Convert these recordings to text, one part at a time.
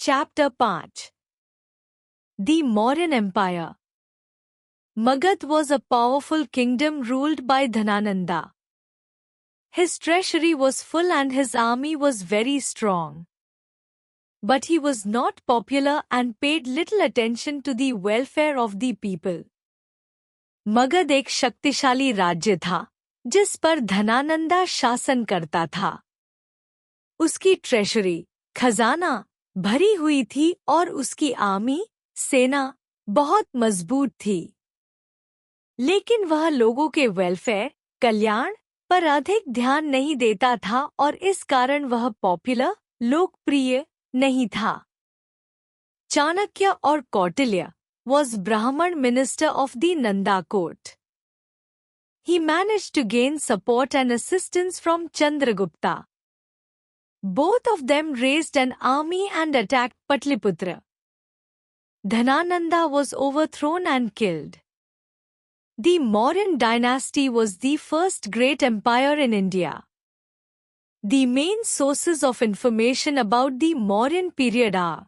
Chapter 5. The Mauryan Empire. Magad was a powerful kingdom ruled by Dhanananda. His treasury was full and his army was very strong. But he was not popular and paid little attention to the welfare of the people. Magadh एक शक्तिशाली राज्य था, जिस पर धनानंदा शासन करता था। उसकी ट्रेजरी, खजाना, भरी हुई थी और उसकी आर्मी, सेना, बहुत मजबूत थी। लेकिन वह लोगों के वेलफेयर, कल्याण पर अधिक ध्यान नहीं देता था और इस कारण वह पॉपुलर, लोकप्रिय नहीं था। चाणक्य और Kautilya was Brahman minister of the Nanda court. He managed to gain support and assistance from Chandragupta. Both of them raised an army and attacked Patliputra. Dhanananda was overthrown and killed. The Mauryan dynasty was the first great empire in India. The main sources of information about the Mauryan period are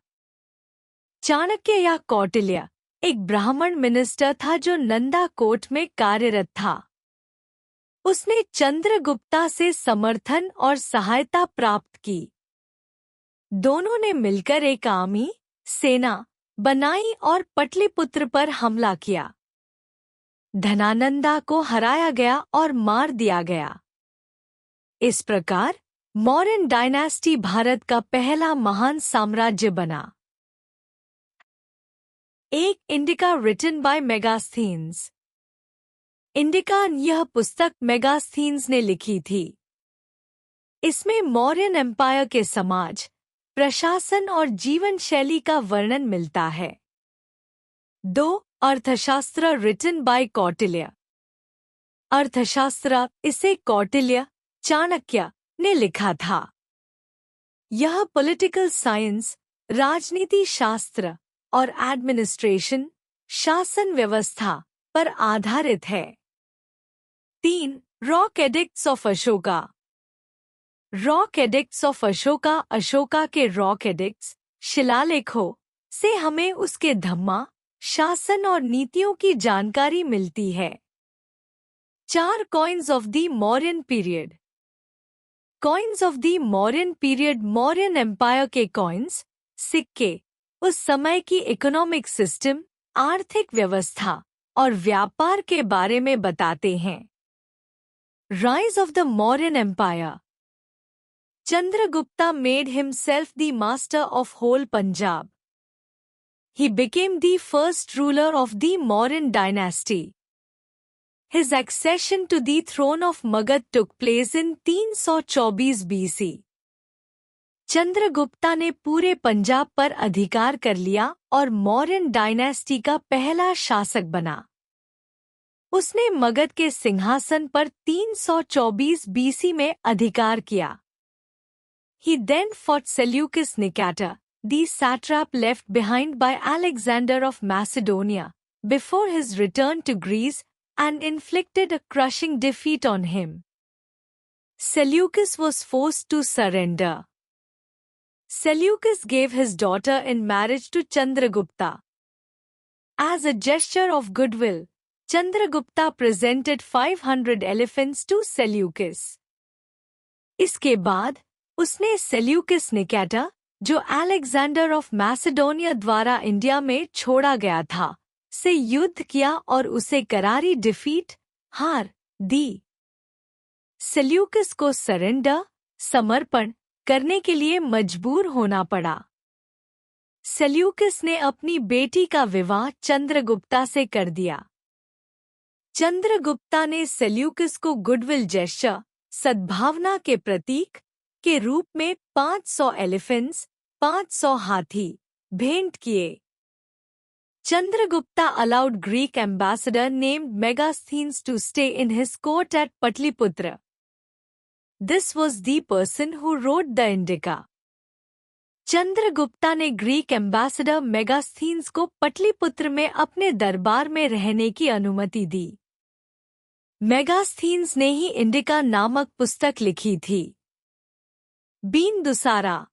Chanakya या कौटिल्य एक ब्राह्मण minister था जो Nanda court में कार्यरत था। उसने चंद्रगुप्ता से समर्थन और सहायता प्राप्त की। दोनों ने मिलकर एक आर्मी, सेना बनाई और पटलिपुत्र पर हमला किया। धनानंदा को हराया गया और मार दिया गया। इस प्रकार मौर्यन डायनेस्टी भारत का पहला महान साम्राज्य बना। एक इंडिका रिटन बाय मेगास्थीन्स। इंडिका यह पुस्तक मेगास्थीन्स ने लिखी थी। इसमें मौर्यन एम्पायर के समाज, प्रशासन और जीवन शैली का वर्णन मिलता है। 2. अर्थशास्त्र रिटन बाय कौटिल्य। अर्थशास्त्र इसे कौटिल्य, चाणक्य ने लिखा था। यह पॉलिटिकल साइंस, राजनीति शास्त्र और एडमिनिस्ट्रेशन, शासन व्यवस्था पर आधारित है। 3. Rock addicts of Ashoka. Rock addicts of Ashoka Ashoka के रॉक एडिक्ट्स, शिलालेखों से हमें उसके धम्मा, शासन और नीतियों की जानकारी मिलती है। 4. Coins of the Mauryan period. Coins of the Mauryan period Mauryan empire के कॉइन्स, सिक्के उस समय की इकोनॉमिक सिस्टम, आर्थिक व्यवस्था और व्यापार के बारे में बताते हैं। Rise of the Mauryan empire. Chandragupta made himself the master of whole Punjab. He became the first ruler of the Mauryan dynasty. His accession to the throne of Magad took place in 324 BC. Chandragupta ने पूरे पंजाब पर अधिकार कर लिया और Mauryan dynasty का पहला शासक बना। उसने मगध के सिंहासन पर 324 BC में अधिकार किया। He then fought Seleucus Nicator, the satrap left behind by Alexander of Macedonia, before his return to Greece and inflicted a crushing defeat on him. Seleucus was forced to surrender. Seleucus gave his daughter in marriage to Chandragupta. As a gesture of goodwill, Chandragupta presented 500 elephants to Seleucus. इसके बाद उसने Seleucus Nicator, जो Alexander of Macedonia द्वारा India में छोड़ा गया था, से युद्ध किया और उसे करारी हार दी। सेल्यूकस को सरेंडर, समर्पण करने के लिए मजबूर होना पड़ा। सेल्यूकस ने अपनी बेटी का विवाह चंद्रगुप्ता से कर दिया। चंद्रगुप्ता ने सेल्यूकस को गुडविल जेस्चर, सद्भावना के प्रतीक के रूप में 500 एलिफेंट्स, 500 हाथी भेंट किए। Chandragupta allowed Greek ambassador named Megasthenes to stay in his court at Patliputra. This was the person who wrote the Indica. Chandragupta ने ग्रीक एम्बेसडर मेगास्थीन्स को पटलिपुत्र में अपने दरबार में रहने की अनुमति दी। मेगास्थीन्स ने ही इंडिका नामक पुस्तक लिखी थी। Bindusara.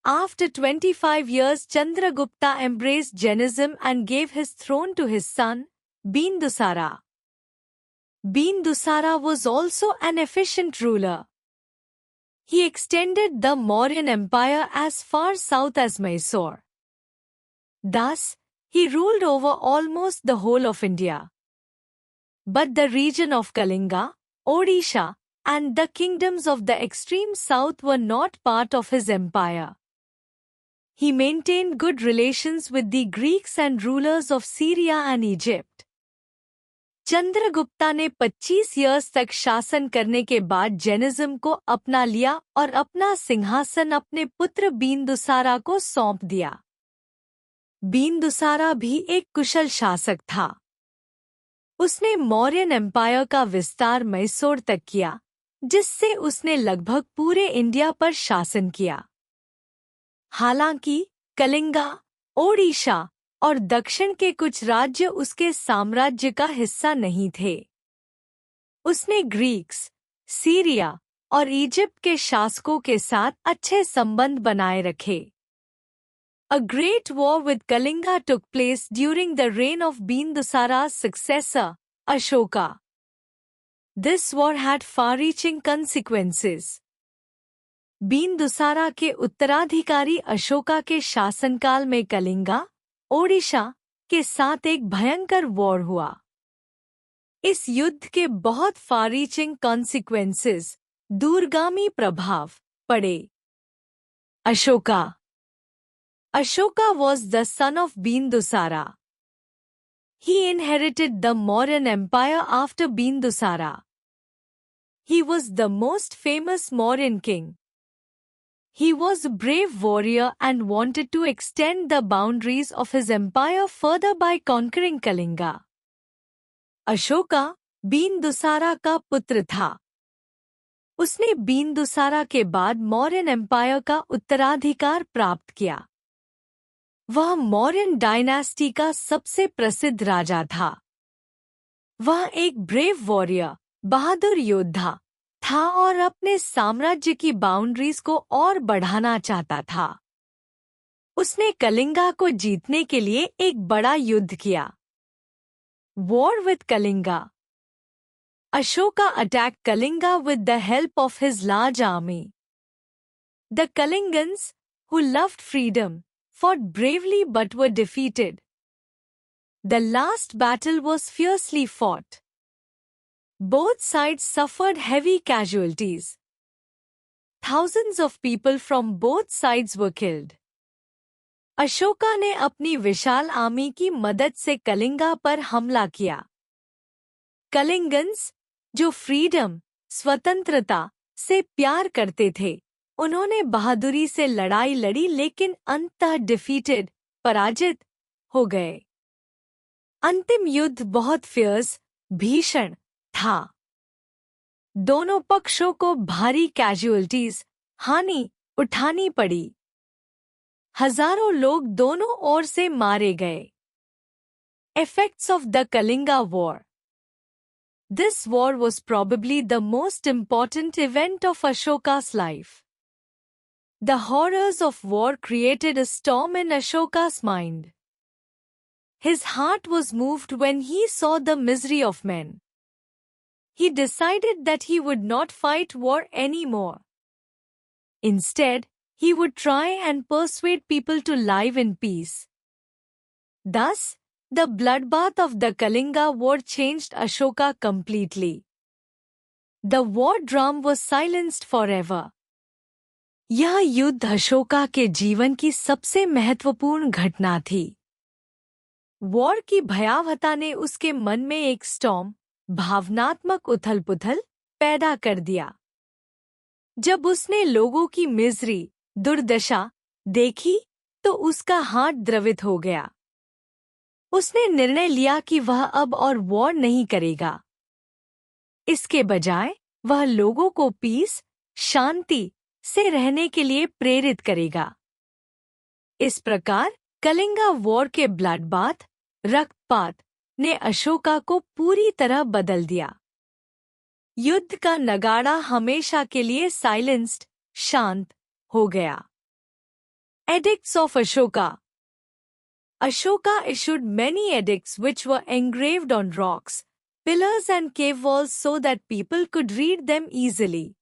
After 25 years, Chandragupta embraced Jainism and gave his throne to his son, Bindusara. Bindusara was also an efficient ruler. He extended the Mauryan Empire as far south as Mysore. Thus, he ruled over almost the whole of India. But the region of Kalinga, Odisha, and the kingdoms of the extreme south were not part of his empire. He maintained good relations with the Greeks and rulers of Syria and Egypt. Chandragupta ने 25 years तक शासन करने के बाद Jainism को अपना लिया और अपना सिंहासन अपने पुत्र बिंदुसारा को सौंप दिया। बिंदुसारा भी एक कुशल शासक था। उसने मौर्यन एम्पायर का विस्तार मैसूर तक किया, जिससे उसने लगभग पूरे इंडिया पर शासन किया। हालांकि कलिंगा, ओडिशा और दक्षिण के कुछ राज्य उसके साम्राज्य का हिस्सा नहीं थे। उसने ग्रीक्स, सीरिया और इजिप्ट के शासकों के साथ अच्छे संबंध बनाए रखे। A great war with Kalinga took place during the reign of Bindusara's successor, Ashoka. This war had far-reaching consequences. Bindusara के उत्तराधिकारी अशोका के शासनकाल में कलिंगा, ओडिशा के साथ एक भयंकर वॉर हुआ। इस युद्ध के बहुत फार-रीचिंग कॉन्सिक्वेंसेस, दूरगामी प्रभाव पड़े। Ashoka was the son of Bindusara. He inherited the Mauryan Empire after Bindusara. He was the most famous Mauryan king. He was a brave warrior and wanted to extend the boundaries of his empire further by conquering Kalinga. Ashoka Bindusara का पुत्र था। उसने बिंदुसारा के बाद Mauryan empire का उत्तराधिकार प्राप्त किया। वह मौर्यन डायनेस्टी का सबसे प्रसिद्ध राजा था। वह एक ब्रेव वॉरियर, बहादुर योद्धा था और अपने साम्राज्य की बाउंड्रीज को और बढ़ाना चाहता था। उसने कलिंगा को जीतने के लिए एक बड़ा युद्ध किया। War with Kalinga. Ashoka attacked Kalinga with the help of his large army. The Kalingans, who loved freedom, fought bravely but were defeated. The last battle was fiercely fought. Both sides suffered heavy casualties. Thousands of people from both sides were killed. Ashoka ने अपनी विशाल army की मदद से कलिंगा पर हमला किया। कलिंगन्स, जो freedom, स्वतंत्रता से प्यार करते थे, उन्होंने बहादुरी से लड़ाई लड़ी लेकिन अंततः डिफीटेड, पराजित हो गए। अंतिम युद्ध बहुत फियर्स, भीषण था। दोनों पक्षों को भारी कैजुअल्टीज, हानि उठानी पड़ी। हजारों लोग दोनों ओर से मारे गए। Effects of the Kalinga War. This war was probably the most important event of Ashoka's life. The horrors of war created a storm in Ashoka's mind. His heart was moved when he saw the misery of men. He decided that he would not fight war anymore. Instead, he would try and persuade people to live in peace. Thus, the bloodbath of the Kalinga War changed Ashoka completely. The war drum was silenced forever. यह युद्ध अशोका के जीवन की सबसे महत्वपूर्ण घटना थी। War की भयावहता ने उसके मन में एक स्टॉर्म, भावनात्मक उथल-पुथल पैदा कर दिया। जब उसने लोगों की मिजरी, दुर्दशा देखी, तो उसका हाथ द्रवित हो गया। उसने निर्णय लिया कि वह अब और वॉर नहीं करेगा। इसके बजाय वह लोगों को पीस, शांति से रहने के लिए प्रेरित करेगा। इस प्रकार कलिंगा वॉर के ब्लडबाथ, रक्तपात ने अशोका को पूरी तरह बदल दिया। युद्ध का नगाड़ा हमेशा के लिए साइलेंस्ड, शांत हो गया। Edicts of Ashoka. Ashoka issued many edicts which were engraved on rocks, pillars and cave walls so that people could read them easily.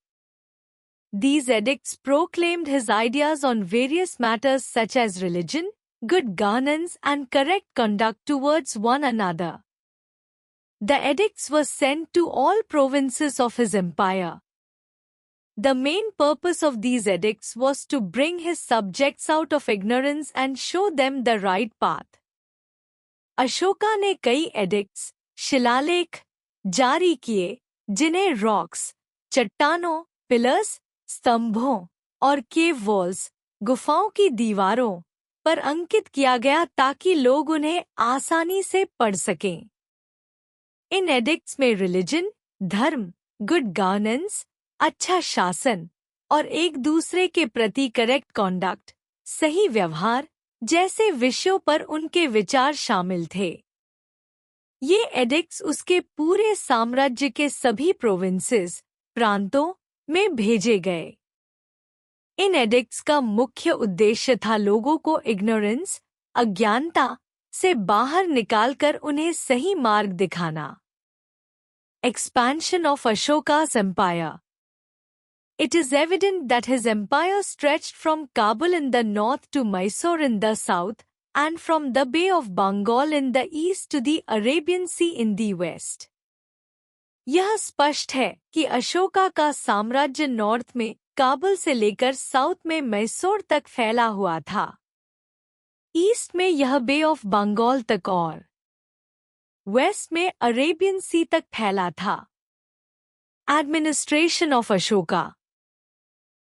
These edicts proclaimed his ideas on various matters such as religion, good governance and correct conduct towards one another. The edicts were sent to all provinces of his empire. The main purpose of these edicts was to bring his subjects out of ignorance and show them the right path. Ashoka ने कई addicts, शिलालेख जारी किए जिन्हें rocks, चट्टानों, pillars, स्तंभों और केव walls, गुफाओं की दीवारों पर अंकित किया गया ताकि लोग उन्हें आसानी से पढ़ सकें। इन एडिक्ट्स में रिलीजन, धर्म, गुड गवर्नेंस, अच्छा शासन और एक दूसरे के प्रति करेक्ट कॉन्डक्ट, सही व्यवहार जैसे विषयों पर उनके विचार शामिल थे। ये एडिक्ट्स उसके पूरे साम्राज्य के सभी प्रोविंसेस, प्रांतों में भेजे गए। इन एडिक्ट्स का मुख्य उद्देश्य था लोगों को इग्नोरेंस, अज्ञानता से बाहर निकालकर उन्हें सही मार्ग दिखाना। Expansion of Ashoka's empire. It is evident that his empire stretched from Kabul in the north to Mysore in the south, and from the Bay of Bengal in the east to the Arabian Sea in the west. यह स्पष्ट है कि अशोका का साम्राज्य north में काबुल से लेकर south में मैसूर तक फैला हुआ था। ईस्ट में यह बे ऑफ बंगाल तक और वेस्ट में अरेबियन सी तक फैला था। Administration of Ashoka.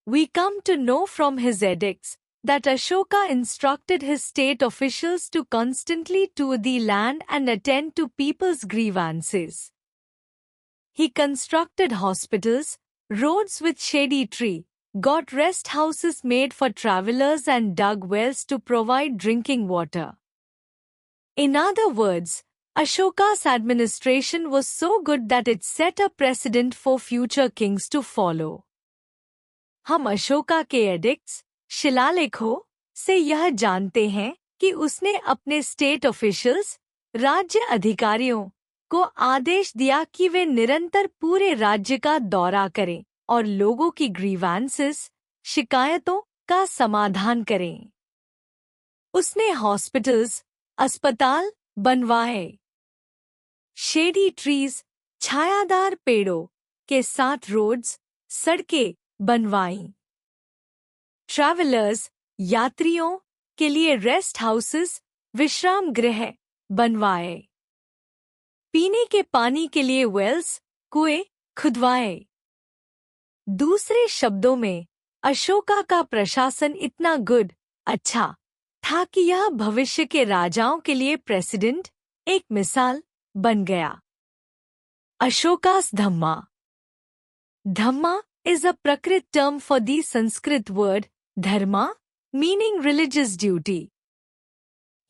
We come to know from his edicts that Ashoka instructed his state officials to constantly tour the land and attend to people's grievances. He constructed hospitals, roads with shady tree, got rest houses made for travelers and dug wells to provide drinking water. In other words, Ashoka's administration was so good that it set a precedent for future kings to follow. हम अशोका के addicts, शिलालेखों से यह जानते हैं कि उसने अपने state officials, राज्य अधिकारियों को आदेश दिया कि वे निरंतर पूरे राज्य का दौरा करें और लोगों की ग्रीवांसेस, शिकायतों का समाधान करें। उसने हॉस्पिटल्स, अस्पताल बनवाए। शेडी ट्रीज, छायादार पेड़ों के साथ रोड्स, सड़कें बनवाई। ट्रैवलर्स, यात्रियों के लिए रेस्ट हाउसेस, विश्राम गृह बनवाए। पीने के पानी के लिए वेल्स, कुएं खुदवाए। दूसरे शब्दों में, अशोका का प्रशासन इतना गुड, अच्छा था कि यह भविष्य के राजाओं के लिए प्रेसिडेंट, एक मिसाल बन गया। अशोका's धम्मा. Dhamma is a Prakrit term for the Sanskrit word dharma, meaning religious duty.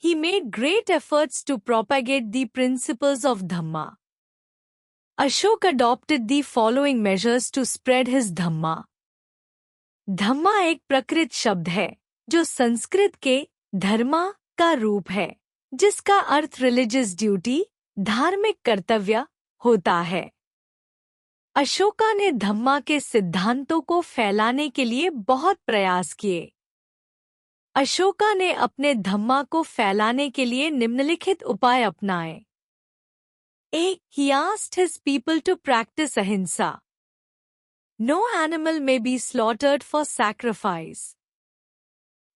He made great efforts to propagate the principles of Dhamma. Ashoka adopted the following measures to spread his Dhamma. Dhamma एक प्रकृत शब्द है जो संस्कृत के धर्मा का रूप है, जिसका अर्थ रिलीजियस ड्यूटी, धार्मिक कर्तव्य होता है। अशोका ने धम्मा के सिद्धांतों को फैलाने के लिए बहुत प्रयास किए। अशोका ने अपने धम्मा को फैलाने के लिए निम्नलिखित उपाय अपनाए। 1. He asked his people to practice ahimsa. No animal may be slaughtered for sacrifice.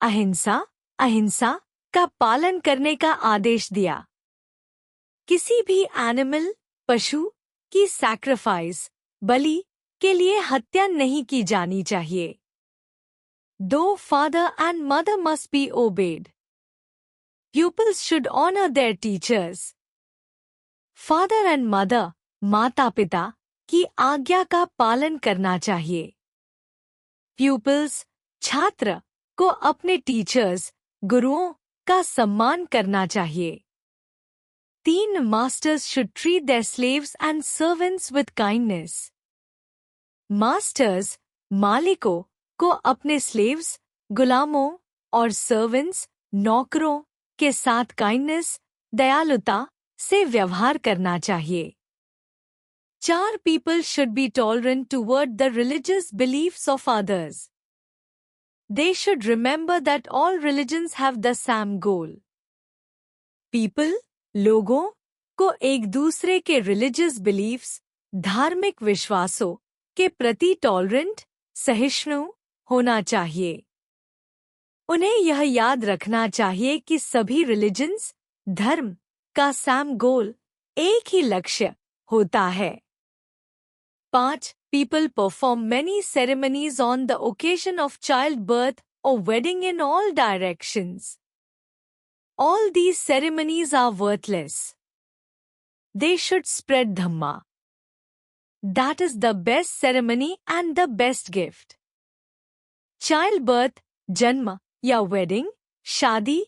अहिंसा का पालन करने का आदेश दिया। किसी भी एनिमल, पशु की सैक्रिफाइस, बलि के लिए हत्या नहीं की जानी चाहिए। 2. Father and mother must be obeyed. Pupils should honor their teachers. Father and mother, माता पिता की आज्ञा का पालन करना चाहिए। Pupils, छात्र को अपने टीचर्स, गुरुओं का सम्मान करना चाहिए। 3. Masters should treat their slaves and servants with kindness. Masters, मालिकों को अपने slaves, गुलामों और सर्वेंट्स नौकरों के साथ काइंडनेस दयालुता से व्यवहार करना चाहिए। 4 People should be tolerant toward the religious beliefs of others. They should remember that all religions have the same goal. People, लोगों को एक दूसरे के रिलीजियस बिलीफ्स, धार्मिक विश्वासों के प्रति टॉलरेंट, सहिष्णु होना चाहिए। उन्हें यह याद रखना चाहिए कि सभी रिलीजन्स, धर्म का सेम गोल, एक ही लक्ष्य होता है। 5. People perform many ceremonies on the occasion of childbirth or wedding in all directions. All these ceremonies are worthless. They should spread Dhamma. That is the best ceremony and the best gift. Childbirth, जन्म या wedding, शादी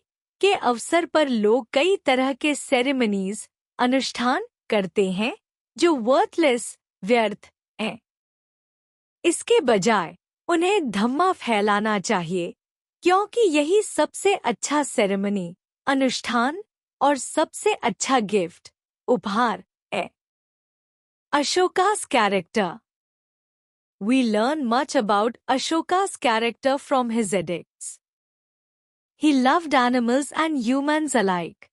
के अवसर पर लोग कई तरह के सेरेमनीज, अनुष्ठान करते हैं जो वर्थलेस, व्यर्थ हैं। इसके बजाय उन्हें धम्मा फैलाना चाहिए, क्योंकि यही सबसे अच्छा सेरेमनी, अनुष्ठान और सबसे अच्छा गिफ्ट, उपहार है। Ashoka's character. We learn much about Ashoka's character from his edicts. He loved animals and humans alike.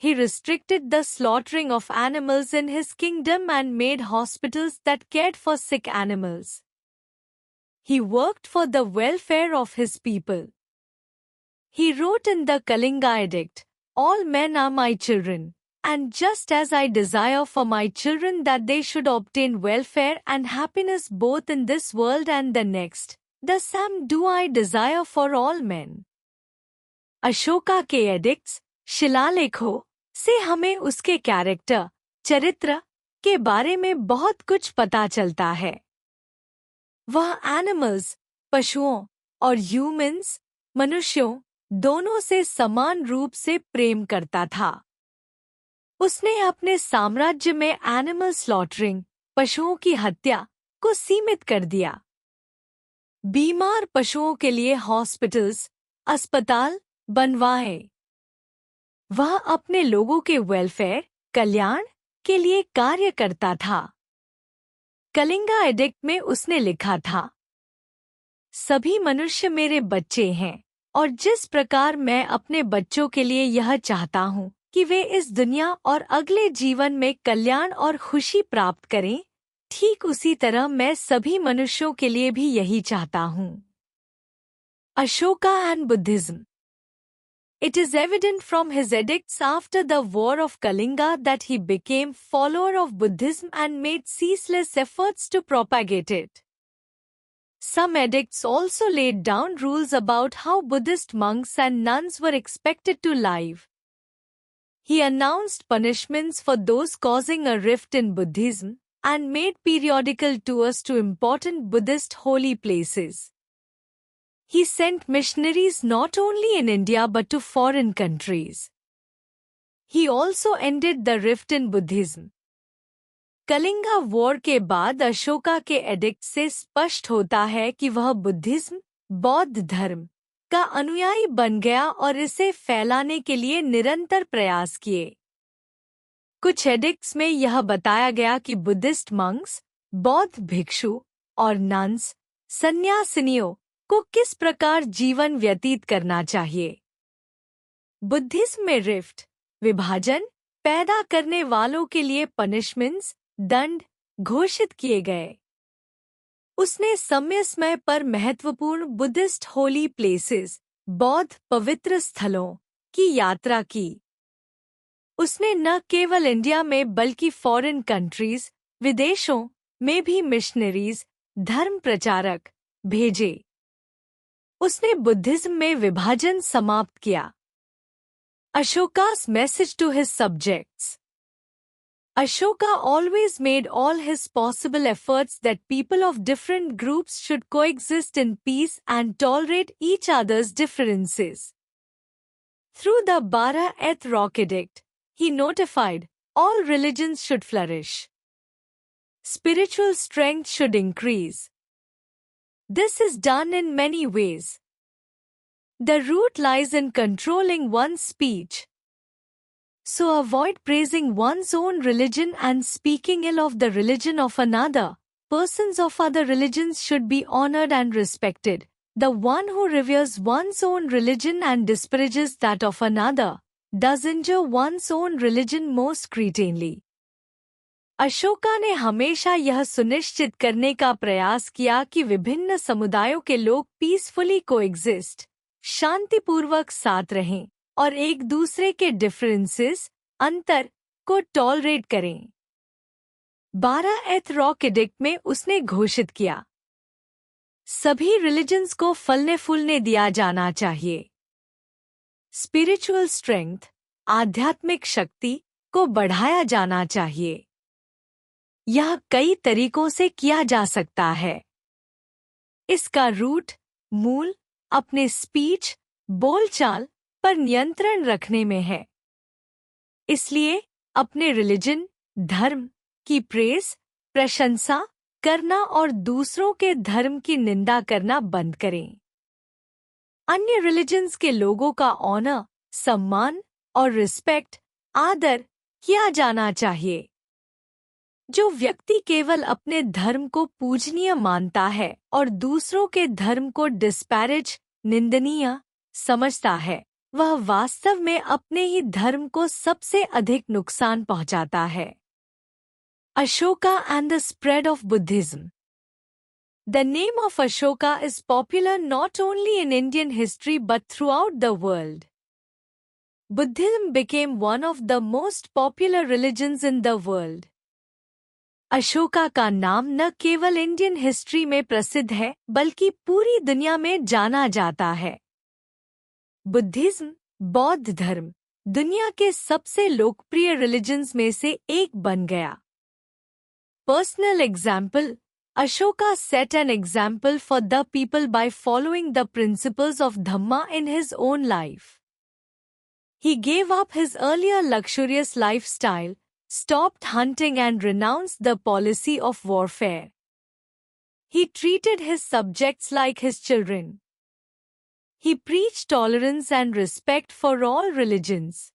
He restricted the slaughtering of animals in his kingdom and made hospitals that cared for sick animals. He worked for the welfare of his people. He wrote in the Kalinga Edict, "All men are my children, and just as I desire for my children that they should obtain welfare and happiness both in this world and the next, the same do I desire for all men." Ashoka के addicts, शिलालेखों से हमें उसके character, चरित्र के बारे में बहुत कुछ पता चलता है। वह एनिमल्स, पशुओं और ह्यूमंस, मनुष्यों, दोनों से समान रूप से प्रेम करता था। उसने अपने साम्राज्य में एनिमल स्लॉटरिंग, पशुओं की हत्या को सीमित कर दिया। बीमार पशुओं के लिए हॉस्पिटल्स, अस्पताल बनवाए। वह अपने लोगों के वेलफेयर, कल्याण के लिए कार्य करता था। कलिंगा एडिक्ट में उसने लिखा था, सभी मनुष्य मेरे बच्चे हैं, और जिस प्रकार मैं अपने बच्चों के लिए यह चाहता हूँ कि वे इस दुनिया और अगले जीवन में कल्याण और खुशी प्राप्त करें, ठीक उसी तरह मैं सभी मनुष्यों के लिए भी यही चाहता हूँ। Ashoka and Buddhism. It is evident from his edicts after the War of Kalinga that he became follower of Buddhism and made ceaseless efforts to propagate it. Some edicts also laid down rules about how Buddhist monks and nuns were expected to live. He announced punishments for those causing a rift in Buddhism and made periodical tours to important Buddhist holy places. He sent missionaries not only in India but to foreign countries. He also ended the rift in Buddhism. Kalinga war के बाद अशोका के addict से स्पष्ट होता है कि वह Buddhism, बौद्ध धर्म का अनुयायी बन गया और इसे फैलाने के लिए निरंतर प्रयास किए। कुछ एडिक्ट्स में यह बताया गया कि बुद्धिस्ट मंक्स, बौद्ध भिक्षु और नन्स, सन्यासिनियों को किस प्रकार जीवन व्यतीत करना चाहिए। बुद्धिज्म में रिफ्ट, विभाजन पैदा करने वालों के लिए पनिशमेंट्स, दंड घोषित किए गए। उसने समय समय पर महत्वपूर्ण बुद्धिस्ट होली प्लेसेस, बौद्ध पवित्र स्थलों की यात्रा की। उसने न केवल इंडिया में बल्कि फॉरेन कंट्रीज, विदेशों में भी मिशनरीज, धर्म प्रचारक भेजे। उसने बुद्धिज्म में विभाजन समाप्त किया। Ashoka's message to his subjects. Ashoka always made all his possible efforts that people of different groups should coexist in peace and tolerate each other's differences. Through the Bara-eth Rock Edict, he notified all religions should flourish. Spiritual strength should increase. This is done in many ways. The root lies in controlling one's speech. So avoid praising one's own religion and speaking ill of the religion of another. Persons of other religions should be honored and respected. The one who reveres one's own religion and disparages that of another does injure one's own religion most cretinely. Ashoka ने हमेशा यह सुनिश्चित करने का प्रयास किया कि विभिन्न समुदायों के लोग पीसफुली कोएग्जिस्ट, शांतिपूर्वक साथ रहें और एक दूसरे के डिफरेंसेस, अंतर को टॉलरेट करें। 12th रॉक एडिक्ट में उसने घोषित किया, सभी रिलीजन्स को फलने फूलने दिया जाना चाहिए। स्पिरिचुअल स्ट्रेंथ, आध्यात्मिक शक्ति को बढ़ाया जाना चाहिए। यह कई तरीकों से किया जा सकता है। इसका रूट, मूल, अपने स्पीच, बोलचाल पर नियंत्रण रखने में है। इसलिए अपने रिलीजन, धर्म की प्रेस, प्रशंसा करना और दूसरों के धर्म की निंदा करना बंद करें। अन्य रिलीजन्स के लोगों का ऑनर, सम्मान और रिस्पेक्ट, आदर किया जाना चाहिए। जो व्यक्ति केवल अपने धर्म को पूजनीय मानता है और दूसरों के धर्म को डिस्पैरेज, निंदनीय समझता है, वह वास्तव में अपने ही धर्म को सबसे अधिक नुकसान पहुंचाता है। Ashoka and the spread of Buddhism. The name of Ashoka is popular not only in Indian history but throughout the world. Buddhism became one of the most popular religions in the world. Ashoka का नाम न केवल Indian history में प्रसिद्ध है बल्कि पूरी दुनिया में जाना जाता है। बुद्धिज्म, बौद्ध धर्म, दुनिया के सबसे लोकप्रिय रिलीजन्स में से एक बन गया। Personal example, Ashoka set an example for the people by following the principles of Dhamma in his own life. He gave up his earlier luxurious lifestyle, stopped hunting and renounced the policy of warfare. He treated his subjects like his children. He preached tolerance and respect for all religions.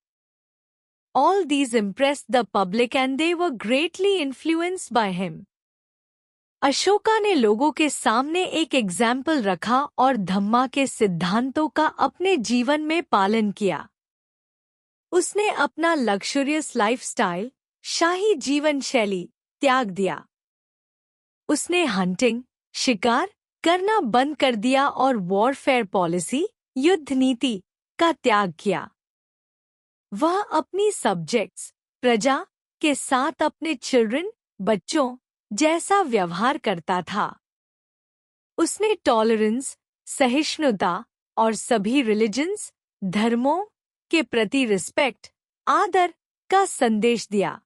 All these impressed the public and they were greatly influenced by him. Ashoka ने लोगों के सामने एक example रखा और धम्मा के सिद्धांतों का अपने जीवन में पालन किया। उसने अपना लग्जरियस लाइफस्टाइल, शाही जीवन शैली त्याग दिया। उसने हंटिंग, शिकार करना बंद कर दिया और वॉरफेयर पॉलिसी, युद्ध नीति का त्याग किया। वह अपनी सब्जेक्ट्स, प्रजा के साथ अपने चिल्ड्रन, बच्चों जैसा व्यवहार करता था। उसने टॉलरेंस, सहिष्णुता और सभी रिलीजन्स, धर्मों के प्रति रिस्पेक्ट, आदर का संदेश दिया।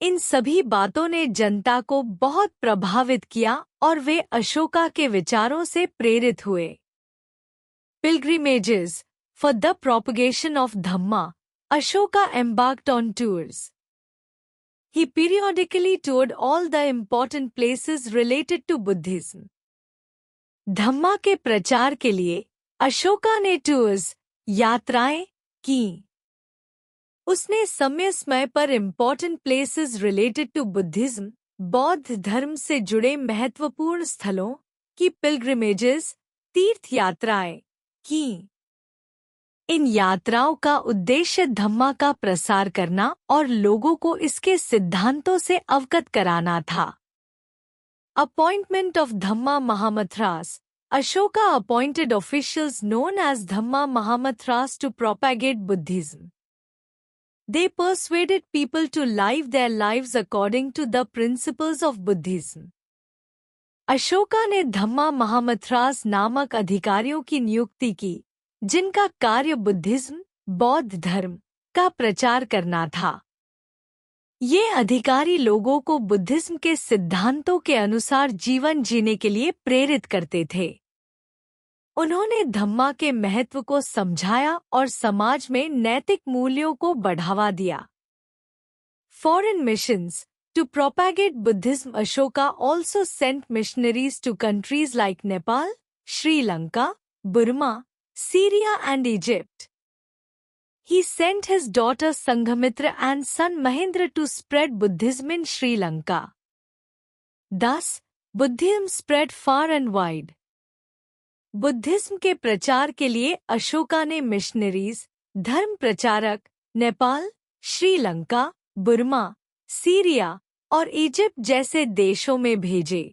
इन सभी बातों ने जनता को बहुत प्रभावित किया और वे अशोका के विचारों से प्रेरित हुए। Pilgrimages for the propagation of dhamma, Ashoka embarked on tours. He periodically toured all the important places related to Buddhism. धम्मा के प्रचार के लिए अशोका ने टूर्स, यात्राएं की। उसने समय समय पर important places related to Buddhism, बौद्ध धर्म से जुड़े महत्वपूर्ण स्थलों की पिलग्रिमेजेस, तीर्थ यात्राएं की। इन यात्राओं का उद्देश्य धम्मा का प्रसार करना और लोगों को इसके सिद्धांतों से अवगत कराना था। Appointment of dhamma mahamatras, Ashoka appointed officials known as dhamma mahamatras to propagate Buddhism. They persuaded people to live their lives according to the principles of Buddhism. Ashoka ने धम्मा महामथरास नामक अधिकारियों की नियुक्ति की जिनका कार्य बुद्धिज्म, बौद्ध धर्म का प्रचार करना था। ये अधिकारी लोगों को बुद्धिज्म के सिद्धांतों के अनुसार जीवन जीने के लिए प्रेरित करते थे। उन्होंने धम्मा के महत्व को समझाया और समाज में नैतिक मूल्यों को बढ़ावा दिया। Foreign missions to propagate Buddhism, Ashoka also sent missionaries to countries like Nepal, Sri Lanka, Burma, Syria and Egypt. He sent his daughter Sanghamitra and son Mahendra to spread Buddhism in Sri Lanka. Thus, Buddhism spread far and wide. Buddhism के प्रचार के लिए अशोका ने missionaries, धर्म प्रचारक Nepal, Sri Lanka, Burma, Syria और Egypt जैसे देशों में भेजे।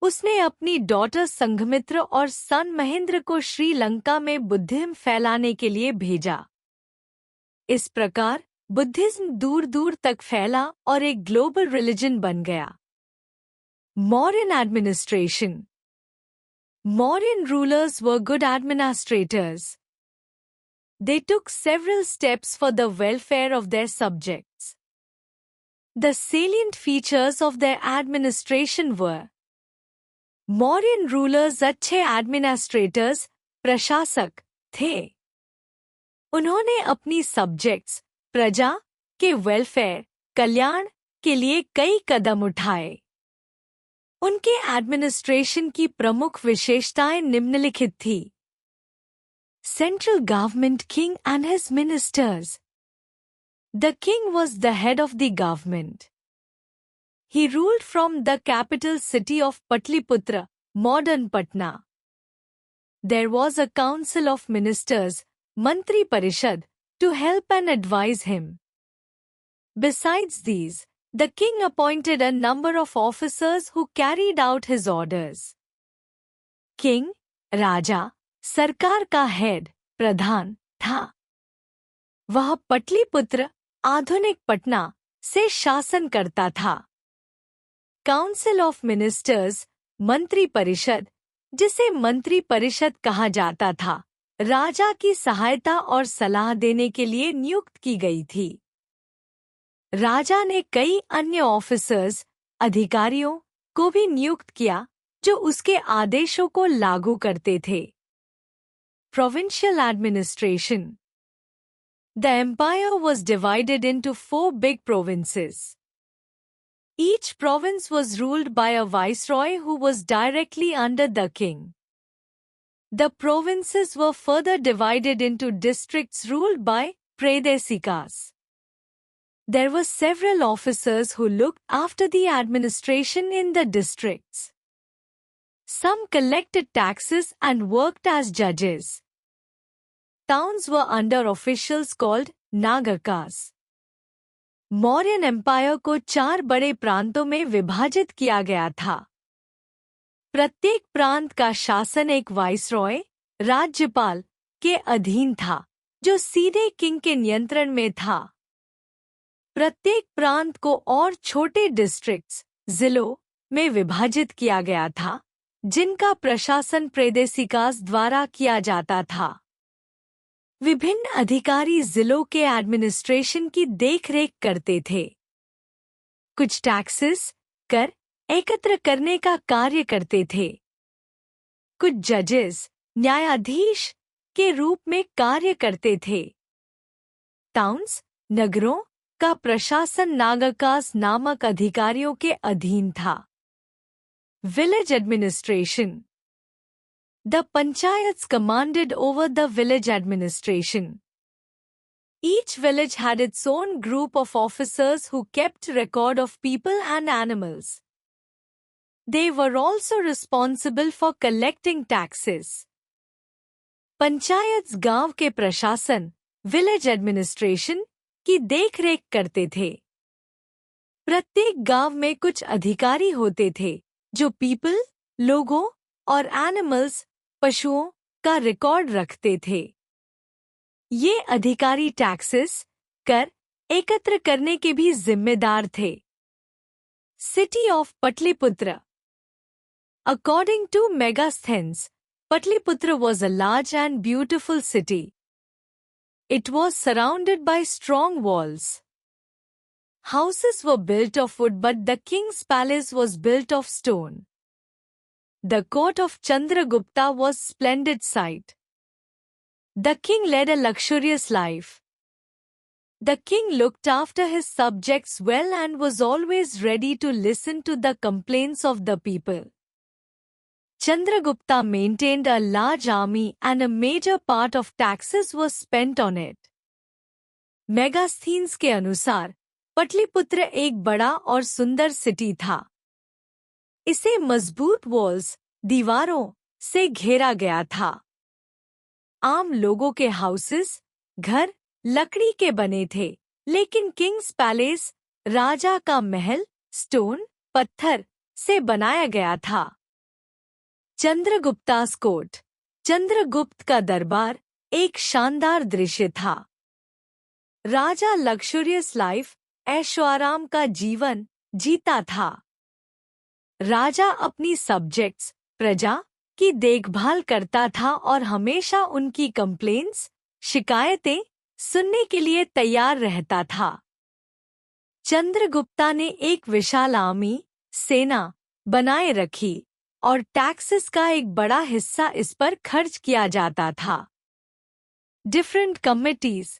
उसने अपनी डॉटर संघमित्र और सन महेंद्र को श्रीलंका में बुद्धिज्म फैलाने के लिए भेजा। इस प्रकार बुद्धिज्म दूर दूर तक फैला और एक ग्लोबल रिलीजन बन गया। Mauryan administration. Mauryan rulers were good administrators. They took several steps for the welfare of their subjects. The salient features of their administration were: Mauryan rulers अच्छे administrators, प्रशासक थे। उन्होंने अपनी subjects, प्रजा के welfare, कल्याण के लिए कई कदम उठाए। उनके एडमिनिस्ट्रेशन की प्रमुख विशेषताएं निम्नलिखित थी। Central government king and his ministers. The king was the head of the government. He ruled from the capital city of Pataliputra, modern Patna. There was a council of ministers, mantri parishad, to help and advise him. Besides these, the king appointed a number of officers who carried out his orders. King, राजा, सरकार का head, प्रधान था। वह पटलिपुत्र, आधुनिक पटना, से शासन करता था। Council of ministers, mantri परिषद, जिसे मंत्री परिषद कहा जाता था, राजा की सहायता और सलाह देने के लिए नियुक्त की गई थी। राजा ने कई अन्य ऑफिसर्स, अधिकारियों को भी नियुक्त किया जो उसके आदेशों को लागू करते थे। Provincial administration. The empire was divided into 4 big provinces. Each province was ruled by a viceroy who was directly under the king. The provinces were further divided into districts ruled by pradesikas. There were several officers who looked after the administration in the districts. Some collected taxes and worked as judges. Towns were under officials called Nagakas. Mauryan Empire को 4 बड़े प्रांतों में विभाजित किया गया था। प्रत्येक प्रांत का शासन एक वाइसरॉय, राज्यपाल, के अधीन था, जो सीधे किंग के नियंत्रण में था। प्रत्येक प्रांत को और छोटे डिस्ट्रिक्ट्स, जिलों, में विभाजित किया गया था, जिनका प्रशासन प्रेदेसिकास द्वारा किया जाता था। विभिन्न अधिकारी जिलों के एडमिनिस्ट्रेशन की देखरेख करते थे। कुछ टैक्सेस, कर, एकत्र करने का कार्य करते थे। कुछ जजेस, न्यायाधीश, के रूप में कार्य करते थे। टाउन्स, नगरों, का प्रशासन नागाकास नामक अधिकारियों के अधीन था। Village administration. The panchayats commanded over the village administration. Each village had its own group of officers who kept record of people and animals. They were also responsible for collecting taxes. Panchayat गांव के प्रशासन, विलेज एडमिनिस्ट्रेशन, की देखरेख करते थे। प्रत्येक गांव में कुछ अधिकारी होते थे जो पीपल, लोगों और एनिमल्स, पशुओं का रिकॉर्ड रखते थे। ये अधिकारी टैक्सेस, कर, एकत्र करने के भी जिम्मेदार थे। City of Pataliputra. According to Megasthenes, Patliputra was a large and beautiful city. It was surrounded by strong walls. Houses were built of wood, but the king's palace was built of stone. The court of Chandragupta was a splendid sight. The king led a luxurious life. The king looked after his subjects well and was always ready to listen to the complaints of the people. Chandragupta maintained a large army and a major part of taxes was spent on it. मेगास्थीन्स के अनुसार पटलिपुत्र एक बड़ा और सुंदर city था। इसे मजबूत walls, दीवारों से घेरा गया था। आम लोगों के हाउसेस, घर लकड़ी के बने थे, लेकिन किंग्स पैलेस, राजा का महल, स्टोन, पत्थर से बनाया गया था। चंद्रगुप्तास कोर्ट, चंद्रगुप्त का दरबार एक शानदार दृश्य था। राजा लग्जरियस लाइफ, ऐशोआराम का जीवन जीता था। राजा अपनी सब्जेक्ट्स, प्रजा की देखभाल करता था और हमेशा उनकी कंप्लेंट्स, शिकायतें सुनने के लिए तैयार रहता था। चंद्रगुप्ता ने एक विशाल आर्मी, सेना बनाए रखी और टैक्सेस का एक बड़ा हिस्सा इस पर खर्च किया जाता था। Different committees.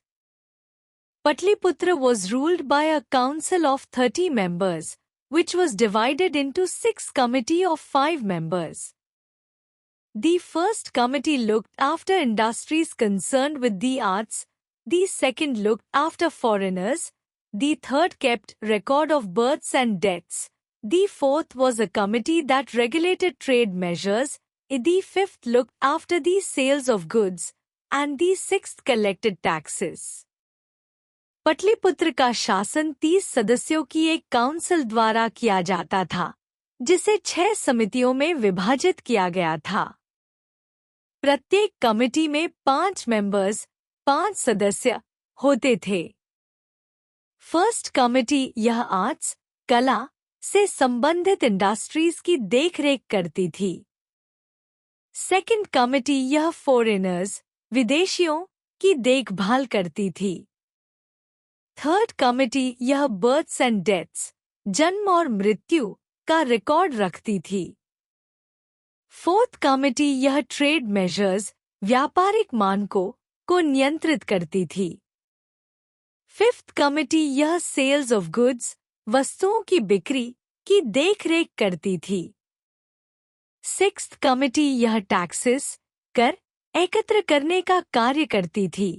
Patliputra was ruled by a council of 30 members, which was divided into 6 committees of 5 members. The first committee looked after industries concerned with the arts, the second looked after foreigners, the third kept record of births and deaths, the fourth was a committee that regulated trade measures, the fifth looked after the sales of goods, and the sixth collected taxes. पटलिपुत्र का शासन 30 सदस्यों की एक council द्वारा किया जाता था, जिसे 6 समितियों में विभाजित किया गया था। प्रत्येक कमेटी में 5 मेंबर्स, 5 सदस्य होते थे। फर्स्ट कमेटी यह आर्ट्स, कला से संबंधित इंडस्ट्रीज की देखरेख करती थी। सेकंड कमेटी यह फॉरेनर्स, विदेशियों की देखभाल करती थी। थर्ड कमेटी यह बर्थ्स एंड डेथ्स, जन्म और मृत्यु का रिकॉर्ड रखती थी। फोर्थ कमेटी यह ट्रेड मेजर्स, व्यापारिक मानकों को नियंत्रित करती थी। फिफ्थ कमेटी यह सेल्स ऑफ गुड्स, वस्तुओं की बिक्री की देखरेख करती थी। सिक्स्थ कमेटी यह टैक्सेस, कर एकत्र करने का कार्य करती थी।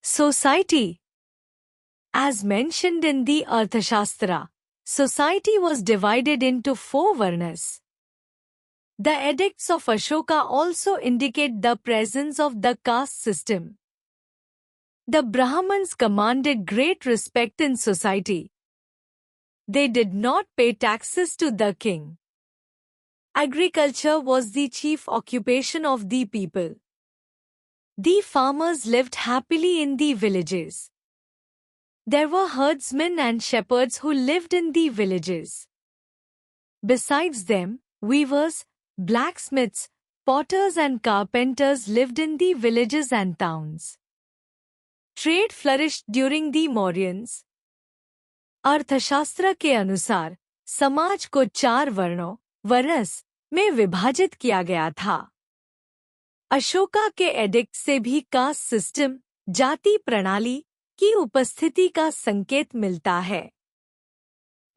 Society. As mentioned in the Arthashastra, society was divided into 4 varnas. The edicts of Ashoka also indicate the presence of the caste system. The Brahmins commanded great respect in society. They did not pay taxes to the king. Agriculture was the chief occupation of the people. The farmers lived happily in the villages. There were herdsmen and shepherds who lived in the villages. Besides them, weavers, blacksmiths, potters and carpenters lived in the villages and towns. Trade flourished during the Mauryans. अर्थशास्त्र के अनुसार समाज को 4 वर्णों, वर्नस में विभाजित किया गया था। अशोका के एडिक्ट से भी कास्ट सिस्टम, जाति प्रणाली की उपस्थिति का संकेत मिलता है।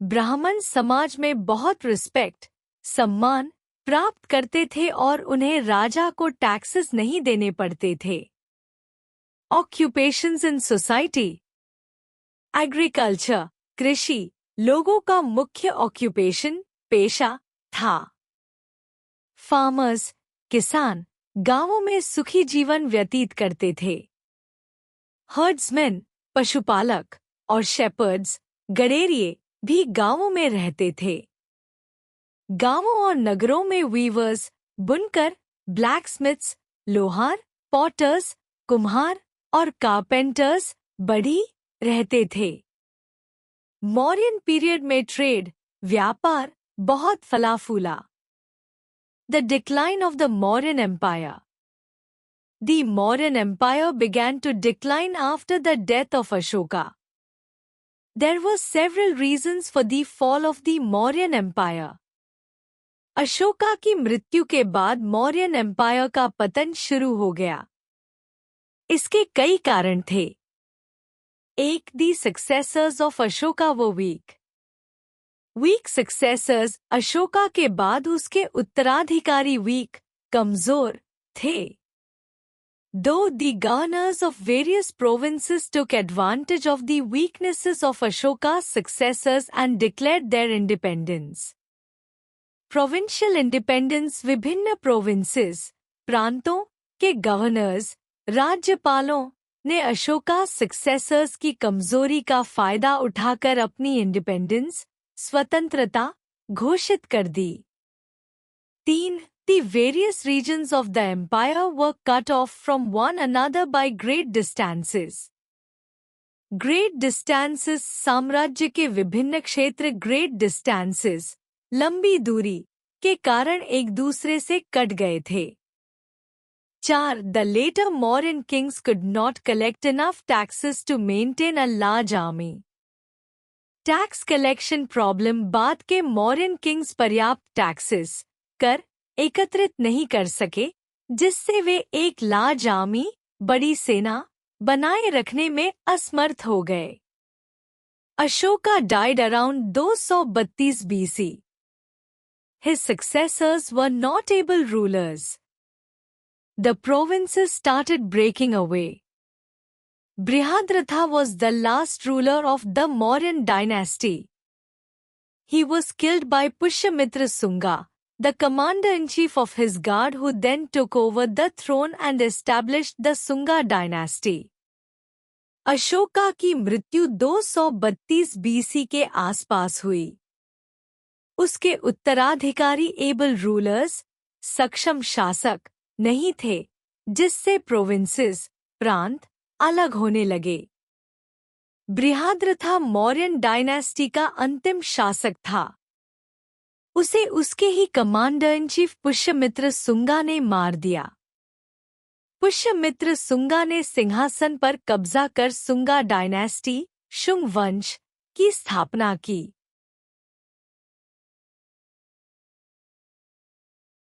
ब्राह्मण समाज में बहुत रिस्पेक्ट, सम्मान प्राप्त करते थे और उन्हें राजा को टैक्सेस नहीं देने पड़ते थे। Occupations in society. एग्रीकल्चर, कृषि लोगों का मुख्य ऑक्यूपेशन, पेशा था। फार्मर्स, किसान गांवों में सुखी जीवन व्यतीत करते थे। हर्ड्समैन, पशुपालक और शेपर्ड्स, गडेरिये भी गांवों में रहते थे। गांवों और नगरों में वीवर्स, बुनकर, ब्लैकस्मिथ्स, लोहार, पॉटर्स, कुम्हार और कारपेंटर्स बढ़ी रहते थे। मौर्यन पीरियड में ट्रेड, व्यापार बहुत फला फूला। The decline of the Mauryan empire. The Mauryan Empire began to decline after the death of Ashoka. There were several reasons for the fall of the Mauryan Empire. Ashoka की मृत्यु के बाद मौर्यन एम्पायर का पतन शुरू हो गया। इसके कई कारण थे। 1. The successors of Ashoka were weak. Weak successors Ashoka के बाद उसके उत्तराधिकारी वीक, कमजोर थे। Though the governors of various provinces took advantage of the weaknesses of Ashoka's successors and declared their independence. Provincial independence विभिन्न provinces, प्रांतों के गवर्नर्स, राज्यपालों ने अशोका सक्सेसर्स की कमजोरी का फायदा उठाकर अपनी इंडिपेंडेंस, स्वतंत्रता घोषित कर दी। 3. The various regions of the empire were cut off from one another by great distances. Great distances साम्राज्य के विभिन्न क्षेत्र great distances, लंबी दूरी के कारण एक दूसरे से कट गए थे। 4. The later Mauryan kings could not collect enough taxes to maintain a large army. Tax collection problem बाद के मौर्यन किंग्स पर्याप्त टैक्सेस कर एकत्रित नहीं कर सके, जिससे वे एक लार्ज आर्मी, बड़ी सेना बनाए रखने में असमर्थ हो गए। Ashoka died around 232 BC. His successors were not able rulers. The provinces started breaking away. Brihadratha was the last ruler of the Mauryan dynasty. He was killed by Pushyamitra Sunga, the commander-in-chief of his guard, who then took over the throne and established the Sunga dynasty. Ashoka की मृत्यु 232 BC के आसपास हुई। उसके उत्तराधिकारी able rulers, सक्षम शासक नहीं थे, जिससे प्रोविंसेस, प्रांत अलग होने लगे। बृहद्रथा मौर्यन डायनेस्टी का अंतिम शासक था। उसे उसके ही commander in chief Pushyamitra Sunga ने मार दिया। पुष्यमित्र सुंगा ने सिंहासन पर कब्जा कर सुंगा डायनेस्टी, शुंग वंश की स्थापना की।